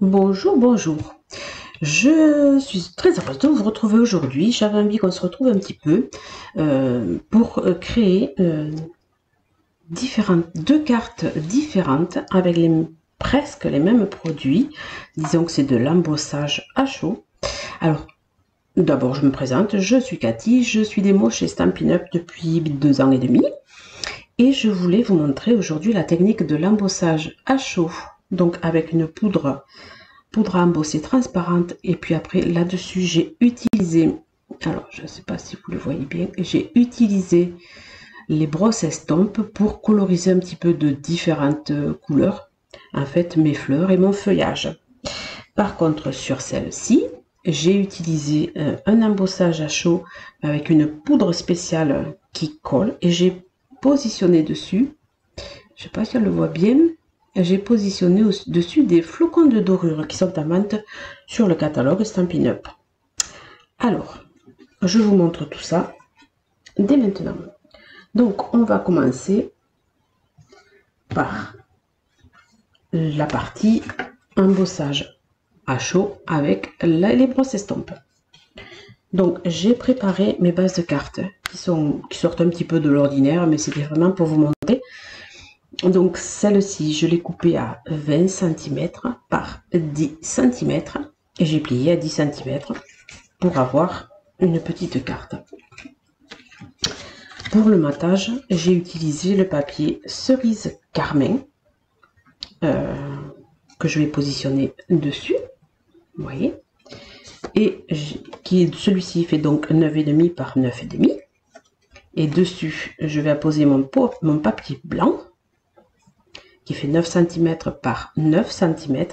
Bonjour, bonjour. Je suis très heureuse de vous retrouver aujourd'hui. J'avais envie qu'on se retrouve un petit peu pour créer deux cartes différentes avec presque les mêmes produits. Disons que c'est de l'embossage à chaud. Alors, d'abord, je me présente. Je suis Cathy. Je suis démo chez Stampin' Up depuis 2 ans et demi. Et je voulais vous montrer aujourd'hui la technique de l'embossage à chaud. Donc, avec une poudre à embosser transparente, et puis après là-dessus j'ai utilisé, alors je ne sais pas si vous le voyez bien, j'ai utilisé les brosses estampes pour coloriser un petit peu de différentes couleurs, en fait mes fleurs et mon feuillage. Par contre sur celle-ci, j'ai utilisé un embossage à chaud avec une poudre spéciale qui colle, et j'ai positionné dessus, je sais pas si on le voit bien, j'ai positionné au-dessus des flocons de dorure qui sont à vente sur le catalogue Stampin' Up. Alors, je vous montre tout ça dès maintenant. Donc, on va commencer par la partie embossage à chaud avec les brosses estampes. Donc, j'ai préparé mes bases de cartes qui sortent un petit peu de l'ordinaire, mais c'était vraiment pour vous montrer. Donc celle-ci, je l'ai coupée à 20 cm par 10 cm et j'ai plié à 10 cm pour avoir une petite carte. Pour le matage, j'ai utilisé le papier cerise carmin que je vais positionner dessus, vous voyez, et celui-ci fait donc 9,5 par 9,5, et dessus je vais apposer mon papier blanc qui fait 9 cm par 9 cm,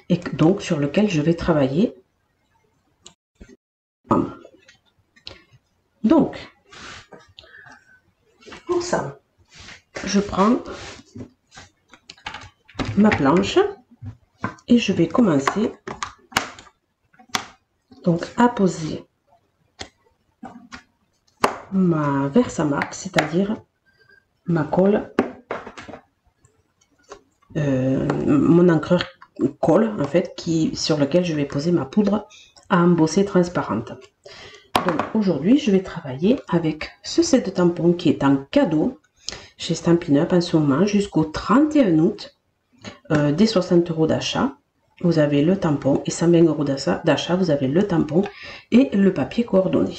et donc sur lequel je vais travailler. Donc, pour ça, je prends ma planche et je vais commencer donc à poser ma Versamark, c'est-à-dire ma colle, mon encreur colle en fait, sur lequel je vais poser ma poudre à embosser transparente. Donc aujourd'hui je vais travailler avec ce set de tampons qui est en cadeau chez Stampin' Up en ce moment jusqu'au 31 août, des 60 € d'achat. Vous avez le tampon, et 120 € d'achat, vous avez le tampon et le papier coordonné.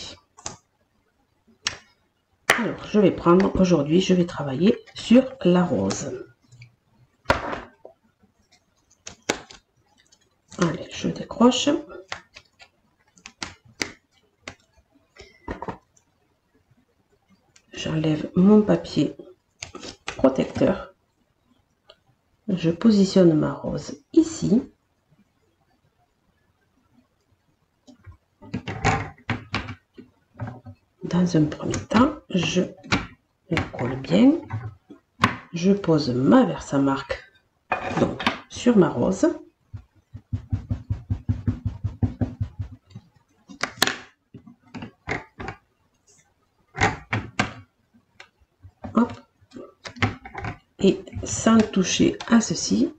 Alors, je vais prendre, aujourd'hui, je vais travailler sur la rose. Allez, je décroche. J'enlève mon papier protecteur. Je positionne ma rose ici. Dans un premier temps, je la colle bien. Je pose ma Versamark donc sur ma rose. Hop. Et sans toucher à ceci,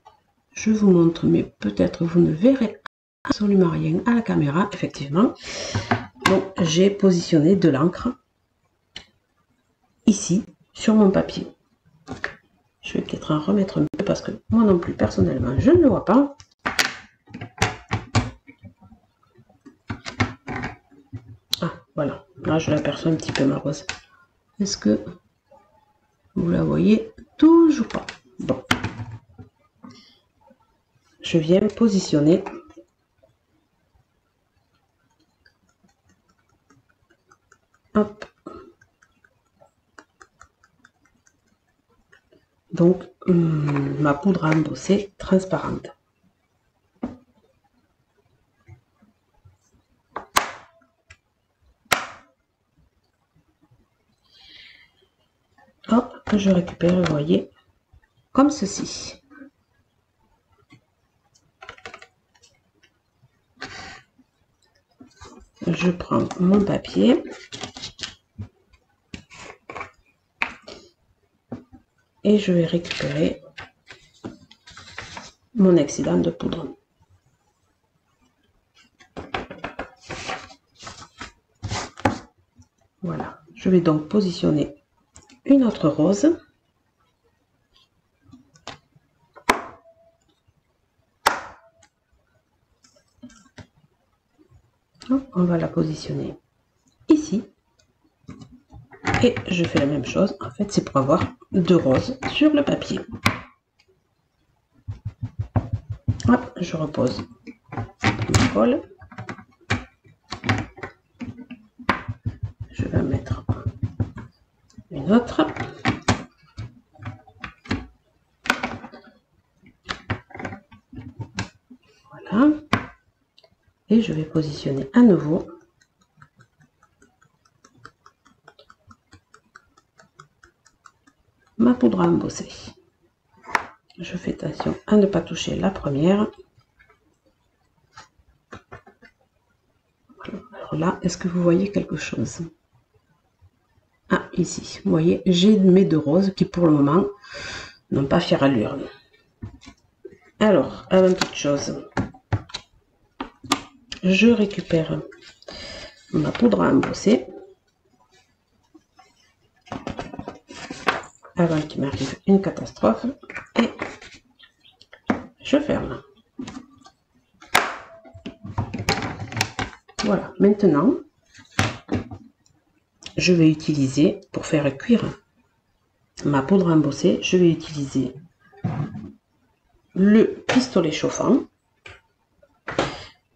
je vous montre, mais peut-être vous ne verrez absolument rien à la caméra, effectivement. Donc j'ai positionné de l'encre ici sur mon papier. Je vais peut-être en remettre un peu parce que moi non plus personnellement je ne le vois pas. Ah voilà, là je l'aperçois un petit peu ma rose. Est-ce que vous la voyez? Toujours pas. Bon, je viens positionner hop. Donc ma poudre à embosser transparente. Hop, je récupère, vous voyez, comme ceci. Je prends mon papier et je vais récupérer mon excédent de poudre. Je vais donc positionner une autre rose. On va la positionner ici. Et je fais la même chose. En fait, c'est pour avoir deux roses sur le papier. Hop, je repose ma colle. Je vais mettre une autre. Voilà. Et je vais positionner à nouveau ma poudre à embosser. Je fais attention à ne pas toucher la première. Alors là, est-ce que vous voyez quelque chose? Ah, ici, vous voyez, j'ai mes deux roses qui pour le moment n'ont pas fière allure. Alors, avant toute chose, je récupère ma poudre à embosser avant qu'il m'arrive une catastrophe et je ferme. Voilà, maintenant je vais utiliser, pour faire cuire ma poudre à embosser, je vais utiliser le pistolet chauffant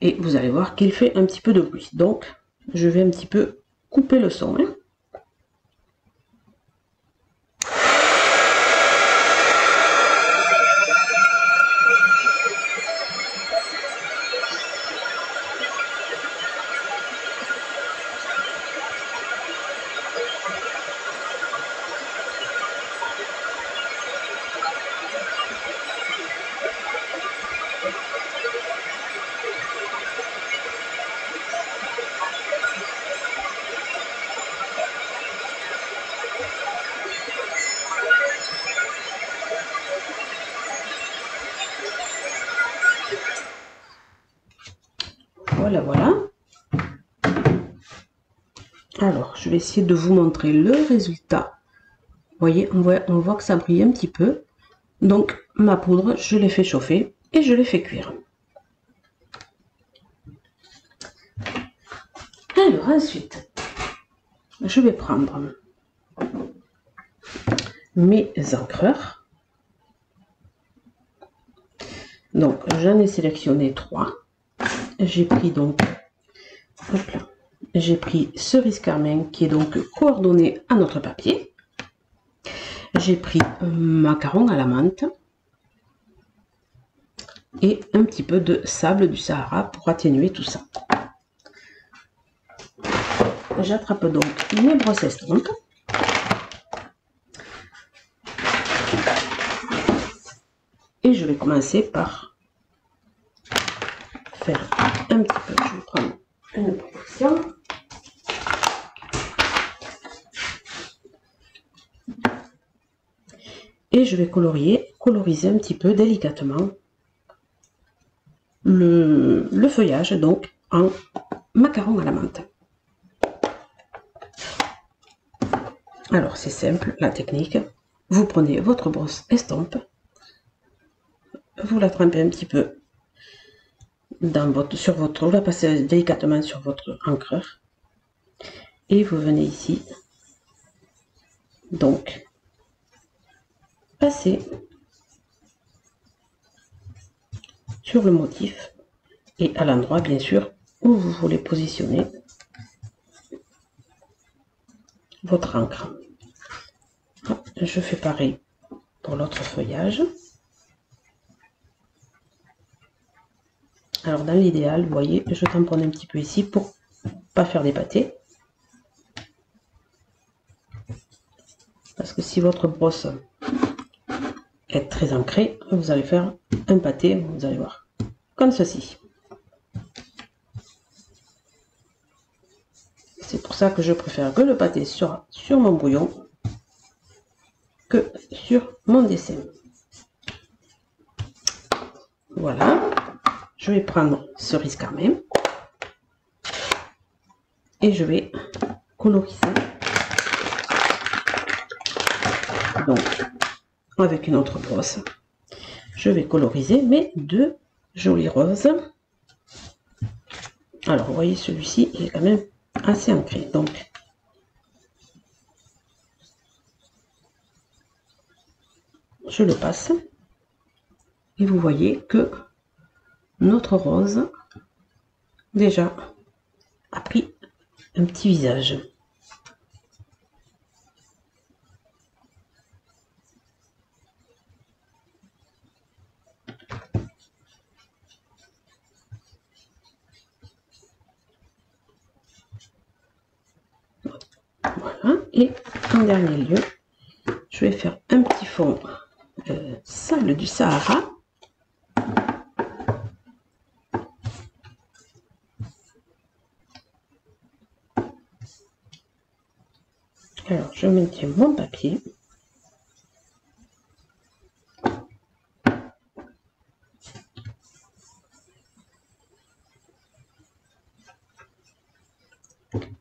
et vous allez voir qu'il fait un petit peu de bruit, donc je vais un petit peu couper le son, hein. Voilà, voilà. Alors, je vais essayer de vous montrer le résultat. Vous voyez, on voit que ça brille un petit peu. Donc, ma poudre, je l'ai fait chauffer et je l'ai fait cuire. Alors, ensuite, je vais prendre mes encreurs. Donc, j'en ai sélectionné 3. J'ai pris donc, hop là, j'ai pris cerise carmin qui est donc coordonné à notre papier. J'ai pris macaron à la menthe et un petit peu de sable du Sahara pour atténuer tout ça. J'attrape donc mes brosses estampes. Et je vais commencer par faire un petit peu. Je vais prendre une proportion. Et je vais coloriser un petit peu délicatement le feuillage, donc en macaron à la menthe. Alors c'est simple, la technique. Vous prenez votre brosse estompe, vous la trempez un petit peu dans vous la passez délicatement sur votre encreur et vous venez ici donc passer sur le motif et à l'endroit bien sûr où vous voulez positionner votre encre. Je fais pareil pour l'autre feuillage. Alors dans l'idéal, vous voyez, je tamponne un petit peu ici pour pas faire des pâtés. Parce que si votre brosse est très ancrée, vous allez faire un pâté, vous allez voir, comme ceci. C'est pour ça que je préfère que le pâté sur mon bouillon que sur mon dessin. Voilà. Je vais prendre cerise carmin et je vais coloriser Donc, avec une autre brosse, je vais coloriser mes deux jolis roses. Alors, vous voyez, celui-ci, il est quand même assez ancré. Donc, je le passe. Et vous voyez que notre rose, déjà, a pris un petit visage. Voilà, et en dernier lieu, je vais faire un petit fond sable du Sahara. Alors, je maintiens mon papier.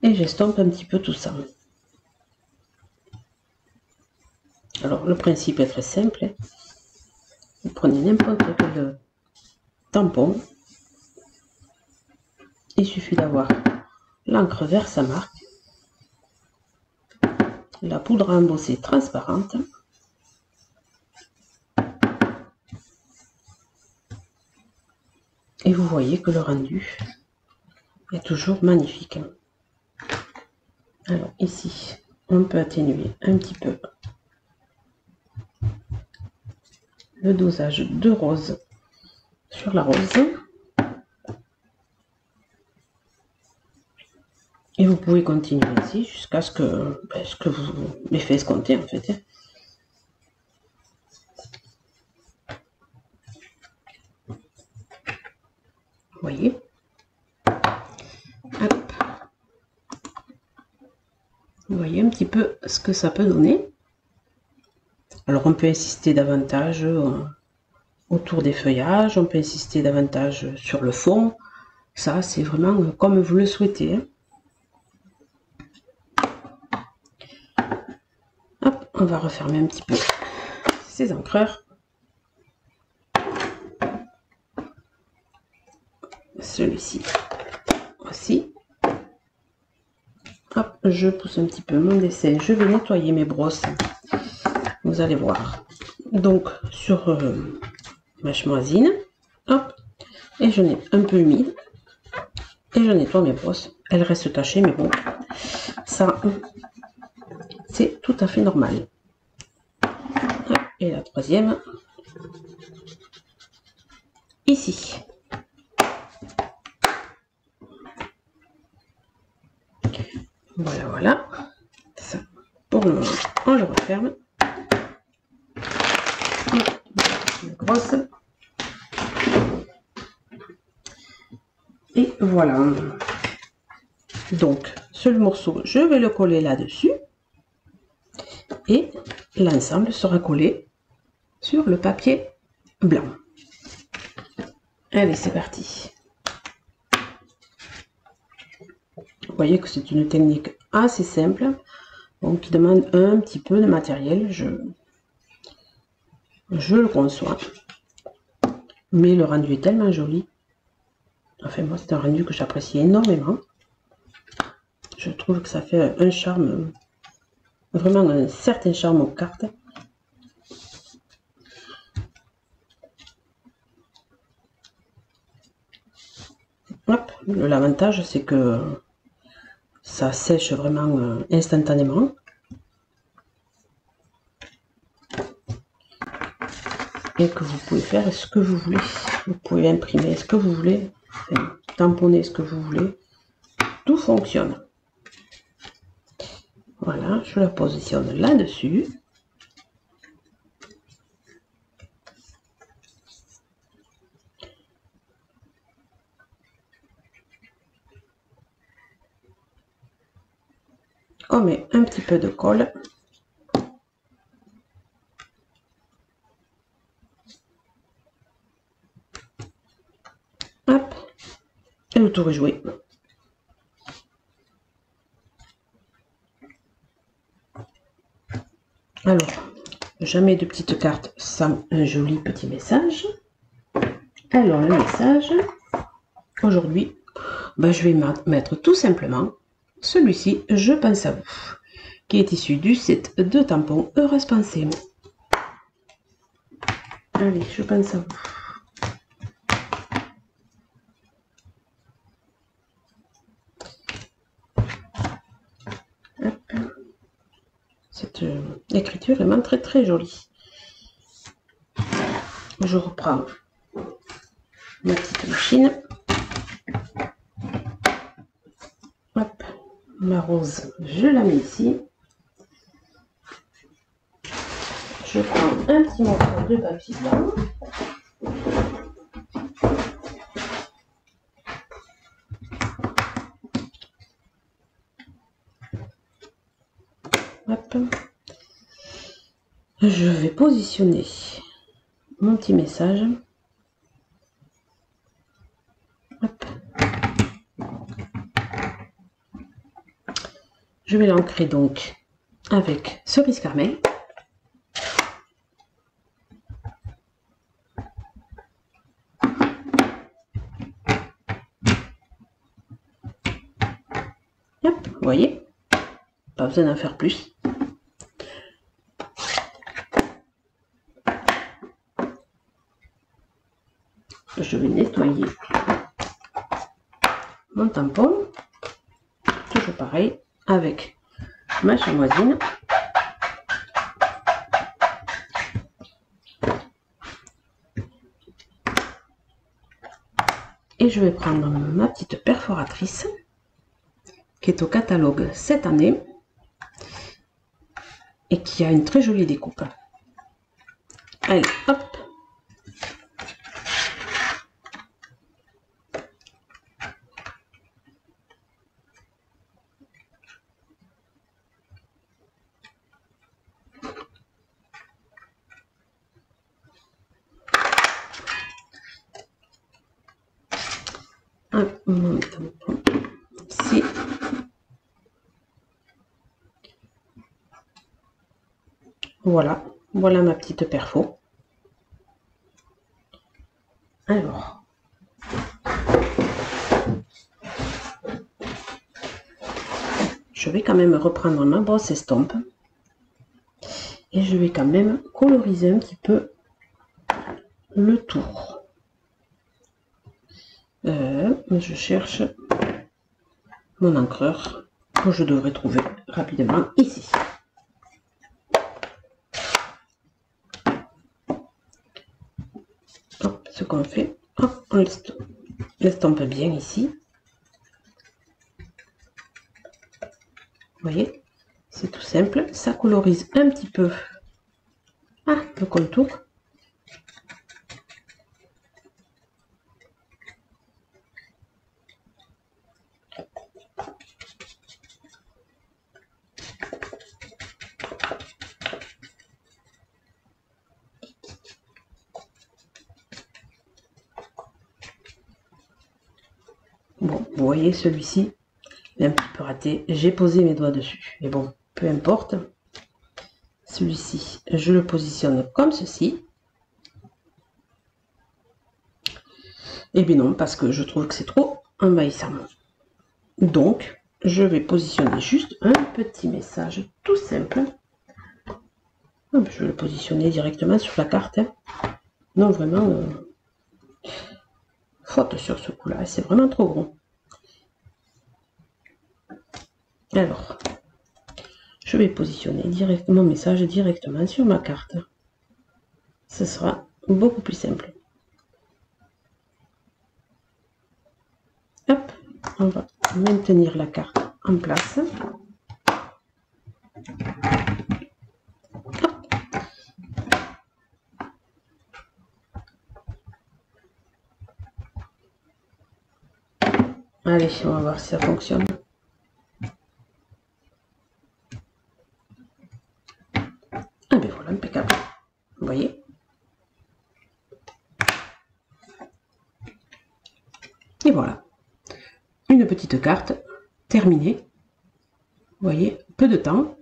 Et j'estompe un petit peu tout ça. Alors, le principe est très simple. Vous prenez n'importe quel tampon. Il suffit d'avoir l'encre Versamark, la poudre à embosser transparente, et vous voyez que le rendu est toujours magnifique. Alors ici, on peut atténuer un petit peu le dosage de rose sur la rose. Et vous pouvez continuer ici jusqu'à ce que vous l'effet escompté en fait. Vous voyez. Hop. Vous voyez un petit peu ce que ça peut donner. Alors on peut insister davantage autour des feuillages, on peut insister davantage sur le fond. Ça, c'est vraiment comme vous le souhaitez. Hop, on va refermer un petit peu ces encreurs. Celui-ci aussi. Hop, je pousse un petit peu mon dessin. Je vais nettoyer mes brosses. Vous allez voir. Donc, sur ma chemoisine. Hop, et je n'ai un peu humide. Et je nettoie mes brosses. Elles restent tachées, mais bon, ça, c'est tout à fait normal. Et la troisième, ici. Voilà, voilà. Ça, pour le moment, on le referme. Grosse. Et voilà. Donc, ce morceau, je vais le coller là-dessus. Et l'ensemble sera collé sur le papier blanc. Allez, c'est parti. Vous voyez que c'est une technique assez simple, donc qui demande un petit peu de matériel. Je le conçois. Mais le rendu est tellement joli. Enfin, moi, c'est un rendu que j'apprécie énormément. Je trouve que ça fait un charme, vraiment un certain charme aux cartes. Hop, l'avantage, c'est que ça sèche vraiment instantanément. Et que vous pouvez faire ce que vous voulez. Vous pouvez imprimer ce que vous voulez, tamponner ce que vous voulez. Tout fonctionne. Voilà, je la positionne là-dessus. On met un petit peu de colle. Hop, et le tour est joué. Alors, jamais de petites cartes sans un joli petit message. Alors, le message, aujourd'hui, ben, je vais mettre tout simplement celui-ci, je pense à vous, qui est issu du set de tampons Heureuse Pensée. Allez, je pense à vous. Cette écriture est vraiment très très jolie. Je reprends ma petite machine. Hop, ma rose, je la mets ici. Je prends un petit morceau de papier blanc. Hop. Je vais positionner mon petit message. Hop. Je vais l'ancrer donc avec cerise caramel. Hop, vous voyez, pas besoin d'en faire plus. Je vais nettoyer mon tampon, toujours pareil, avec ma chamoisine. Et je vais prendre ma petite perforatrice, qui est au catalogue cette année, et qui a une très jolie découpe. Allez, hop! Mon tampon ici. Voilà, voilà ma petite perfo. Alors, je vais quand même reprendre ma brosse estompe et je vais quand même coloriser un petit peu le tour. Je cherche mon encreur que je devrais trouver rapidement ici. Hop, ce qu'on fait, hop, on l'estompe bien ici. Vous voyez, c'est tout simple, ça colorise un petit peu le contour. Bon, vous voyez, celui-ci est un petit peu raté. J'ai posé mes doigts dessus. Mais bon, peu importe. Celui-ci, je le positionne comme ceci. Et bien non, parce que je trouve que c'est trop envahissant. Donc, je vais positionner juste un petit message tout simple. Je vais le positionner directement sur la carte. Non, vraiment, faute sur ce coup-là. C'est vraiment trop gros. Alors, je vais positionner mon message directement sur ma carte. Ce sera beaucoup plus simple. Hop, on va maintenir la carte en place. Hop. Allez, on va voir si ça fonctionne. Ah ben voilà, impeccable. Vous voyez? Et voilà. Une petite carte terminée. Vous voyez, peu de temps.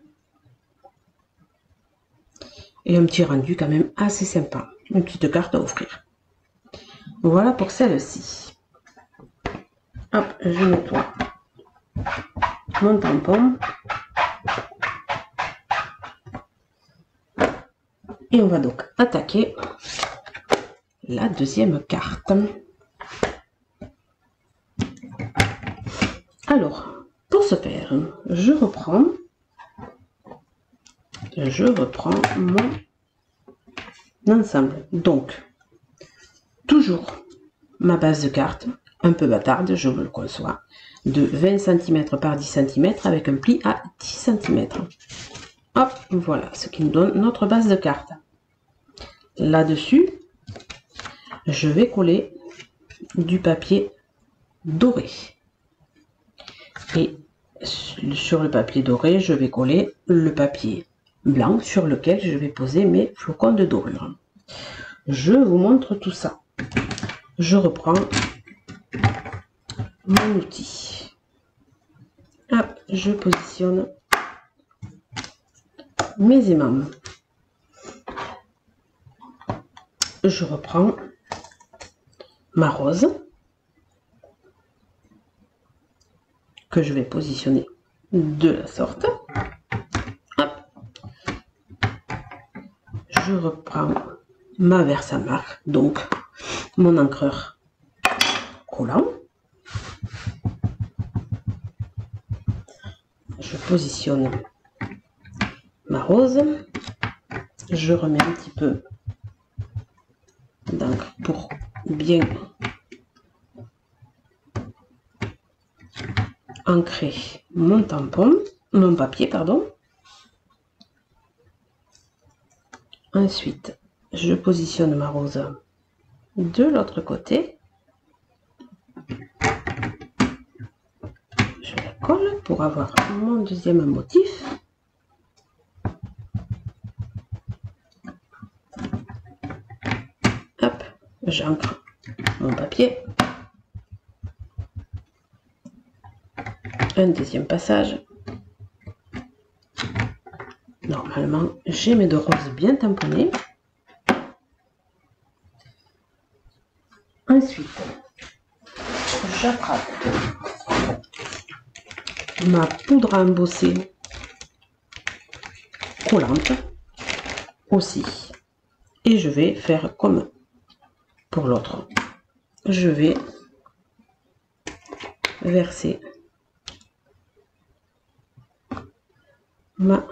et un petit rendu quand même assez sympa. Une petite carte à offrir. Voilà pour celle-ci. Hop, je nettoie mon tampon. Et on va donc attaquer la deuxième carte. Alors, pour ce faire, je reprends mon ensemble. Donc, toujours ma base de carte, un peu bâtarde, je vous le conçois, de 20 cm par 10 cm avec un pli à 10 cm. Hop, voilà ce qui nous donne notre base de carte. Là-dessus, je vais coller du papier doré. Et sur le papier doré, je vais coller le papier blanc sur lequel je vais poser mes flocons de dorure. Je vous montre tout ça. Je reprends mon outil. Hop, je positionne mes aimants. Je reprends ma rose que je vais positionner de la sorte. Hop. Je reprends ma Versamark, donc mon encreur collant. Je positionne ma rose. Je remets un petit peu d'encre pour bien ancrer mon tampon, mon papier, pardon. Ensuite, je positionne ma rose de l'autre côté. Je la colle pour avoir mon deuxième motif. Hop, j'ancre mon papier. Un deuxième passage. Normalement, j'ai mes deux roses bien tamponnées. Ensuite, j'attrape ma poudre à embosser collante aussi. Et je vais faire comme pour l'autre. Je vais verser ma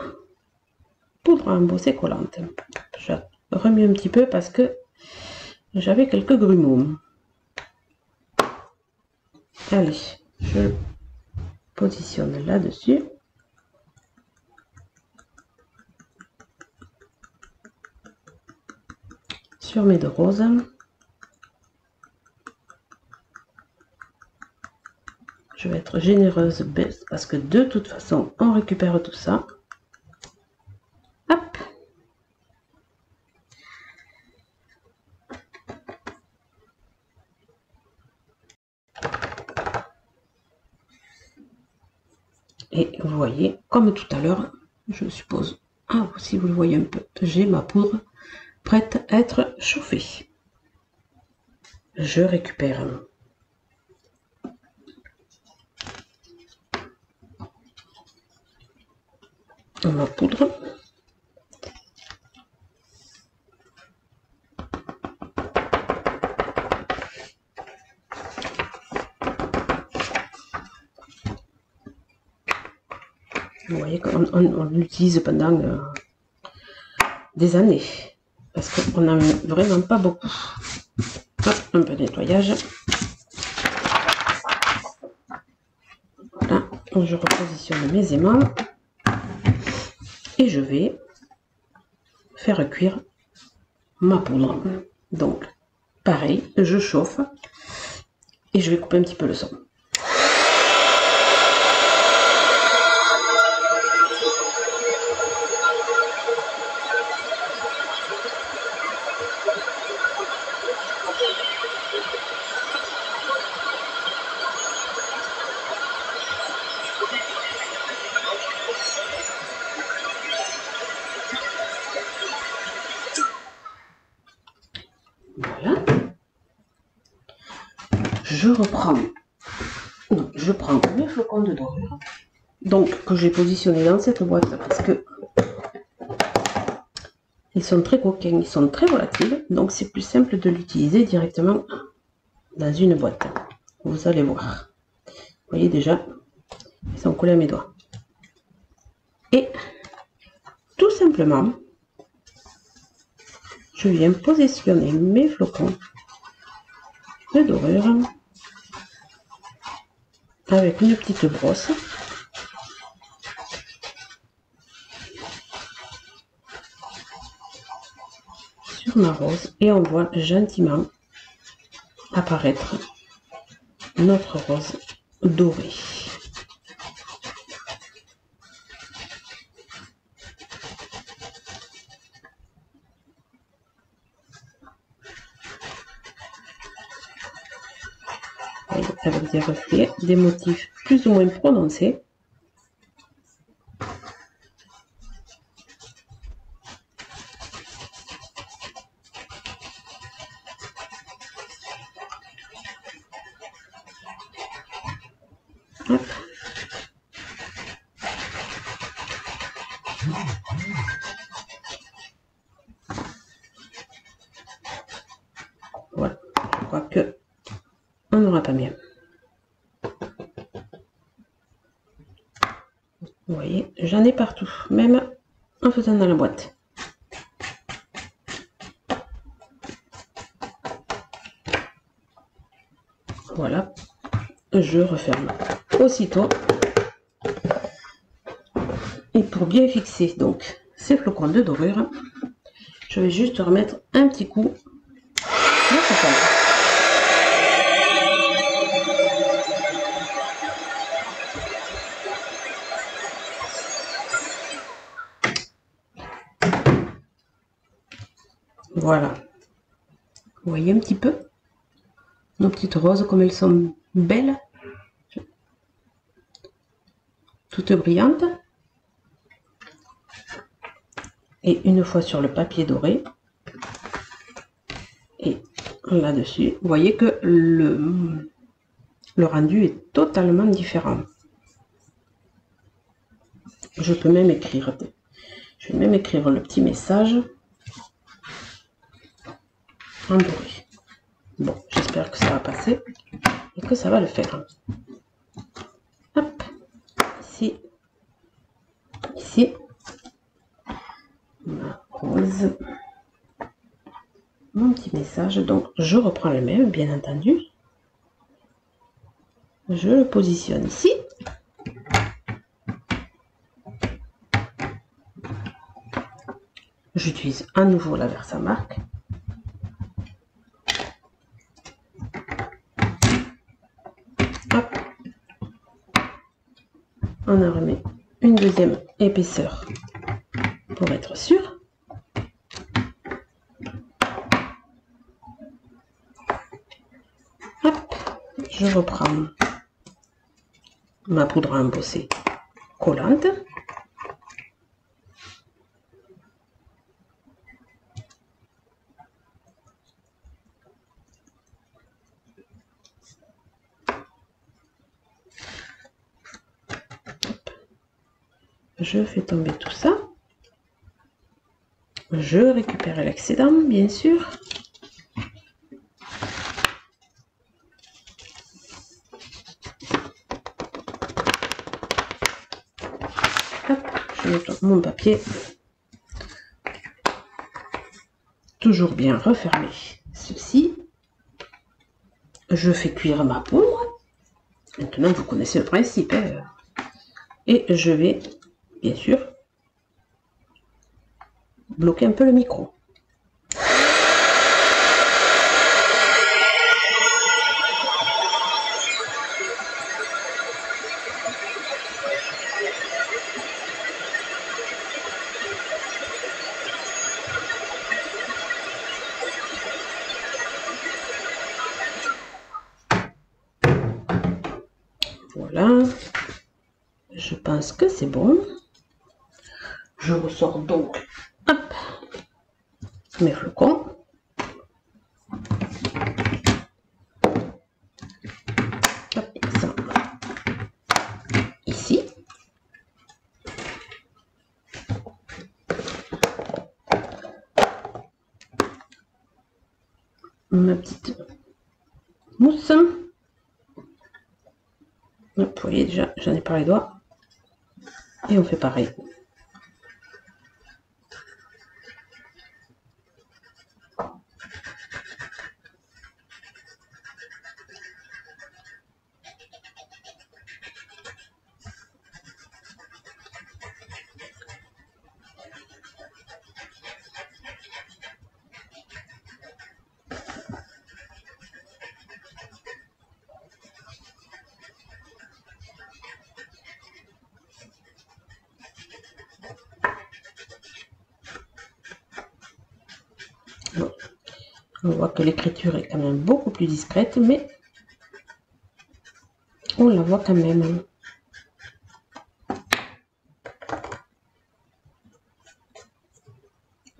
poudre à embosser collante. Je remue un petit peu parce que j'avais quelques grumeaux. Allez, je positionne là-dessus. Sur mes deux roses. Je vais être généreuse parce que de toute façon, on récupère tout ça. Hop. Et vous voyez, comme tout à l'heure, je suppose, si vous le voyez un peu, j'ai ma poudre prête à être chauffée. Je récupère ma poudre. Vous voyez qu'on l'utilise pendant des années parce qu'on n'en met vraiment pas beaucoup. Hop, un peu de nettoyage. Voilà, je repositionne mes aimants et je vais faire cuire ma poudre. Donc, pareil, je chauffe et je vais couper un petit peu le son. je reprends, je prends mes flocons de dorure, donc que j'ai positionnés dans cette boîte parce que ils sont très coquins, ils sont très volatiles, donc c'est plus simple de l'utiliser directement dans une boîte. Vous allez voir. Vous voyez déjà, ils sont collés à mes doigts. Et tout simplement, je viens positionner mes flocons de dorure avec une petite brosse. Sur ma rose et on voit gentiment apparaître notre rose dorée. Avec des reflets, des motifs plus ou moins prononcés. Hop. Voilà, je crois que on n'aura pas mieux. Vous voyez, j'en ai partout, même en faisant dans la boîte. Voilà, je referme aussitôt. Et pour bien fixer donc ces flocons de dorure, je vais juste remettre un petit coup de coton. Voilà. Vous voyez un petit peu nos petites roses comme elles sont belles, toutes brillantes. Et une fois sur le papier doré, et là-dessus, vous voyez que le rendu est totalement différent. Je peux même écrire, je vais même écrire le petit message en doré. Bon, j'espère que ça va passer et que ça va le faire. Hop, ici, ici, ma rose, mon petit message. Donc, je reprends le même, bien entendu. Je le positionne ici. J'utilise à nouveau la Versamark. Hop. On en remet une deuxième épaisseur pour être sûr. Hop. Je reprends ma poudre à embosser collante. Je fais tomber tout ça. Je récupère l'excédent, bien sûr. Hop, je mets mon papier. Toujours bien refermé. Ceci. Je fais cuire ma poudre. Maintenant, vous connaissez le principe. Hein. Et je vais, bien sûr, bloquer un peu le micro. Voilà. Je pense que c'est bon. Je ressors donc hop, mes flocons. ma petite mousse. Hop, vous voyez déjà, j'en ai par les doigts. Et on fait pareil. Bon. On voit que l'écriture est quand même beaucoup plus discrète, mais on la voit quand même.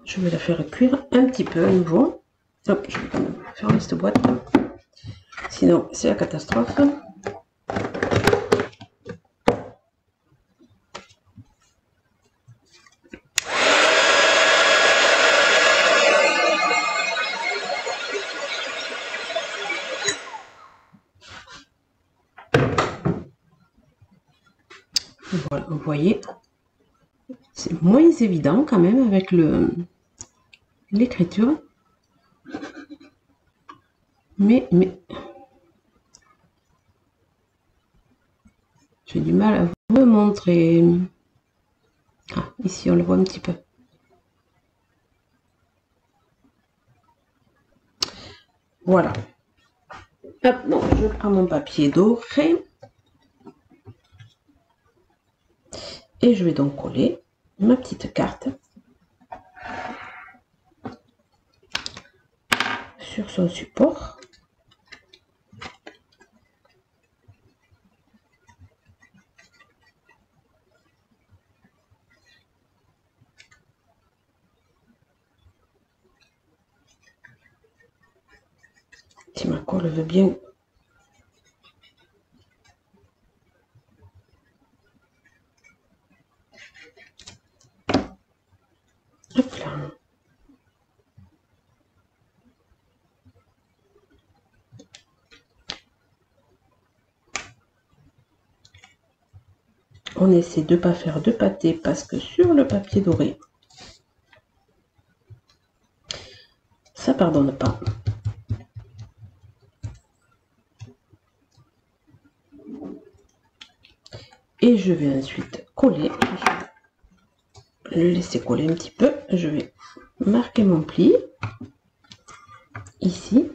Je vais la faire cuire un petit peu à nouveau. Hop, je vais quand même fermer cette boîte. Sinon, c'est la catastrophe. Voilà, vous voyez, c'est moins évident quand même avec l'écriture. Mais j'ai du mal à vous montrer. Ah, ici on le voit un petit peu. Voilà. Hop, donc je prends mon papier doré. Et je vais donc coller ma petite carte sur son support. Si ma colle veut bien. Hop là. On essaie de ne pas faire de pâté parce que sur le papier doré, ça pardonne pas. Et je vais ensuite coller. Je vais le laisser coller un petit peu. Je vais marquer mon pli ici.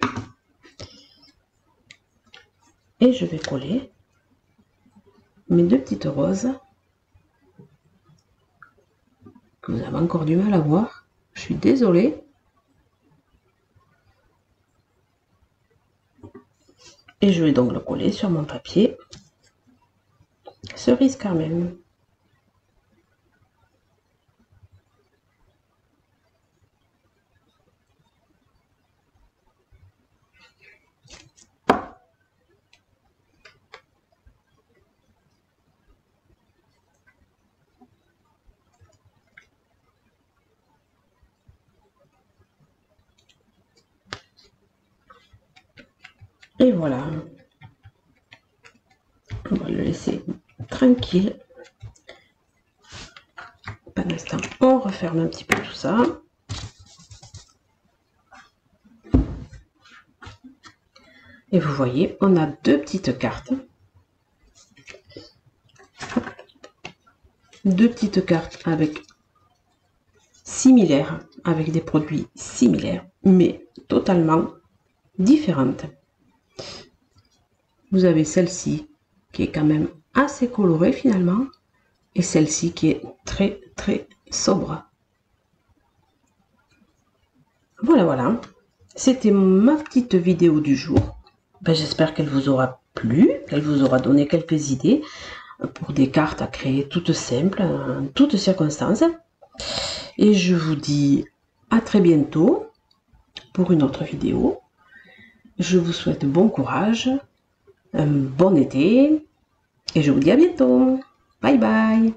Et je vais coller mes deux petites roses que vous avez encore du mal à voir. Je suis désolée. Et je vais donc le coller sur mon papier cerise Carmen. Et voilà. On va le laisser tranquille. Pendant ce temps, on referme un petit peu tout ça. Et vous voyez, on a deux petites cartes. Deux petites cartes avec similaires, avec des produits similaires, mais totalement différentes. Vous avez celle-ci qui est quand même assez colorée finalement, et celle-ci qui est très très sobre. Voilà, voilà. C'était ma petite vidéo du jour. Ben, j'espère qu'elle vous aura plu, qu'elle vous aura donné quelques idées pour des cartes à créer toutes simples, en toutes circonstances. Et je vous dis à très bientôt pour une autre vidéo. Je vous souhaite bon courage, un bon été, et je vous dis à bientôt. Bye bye.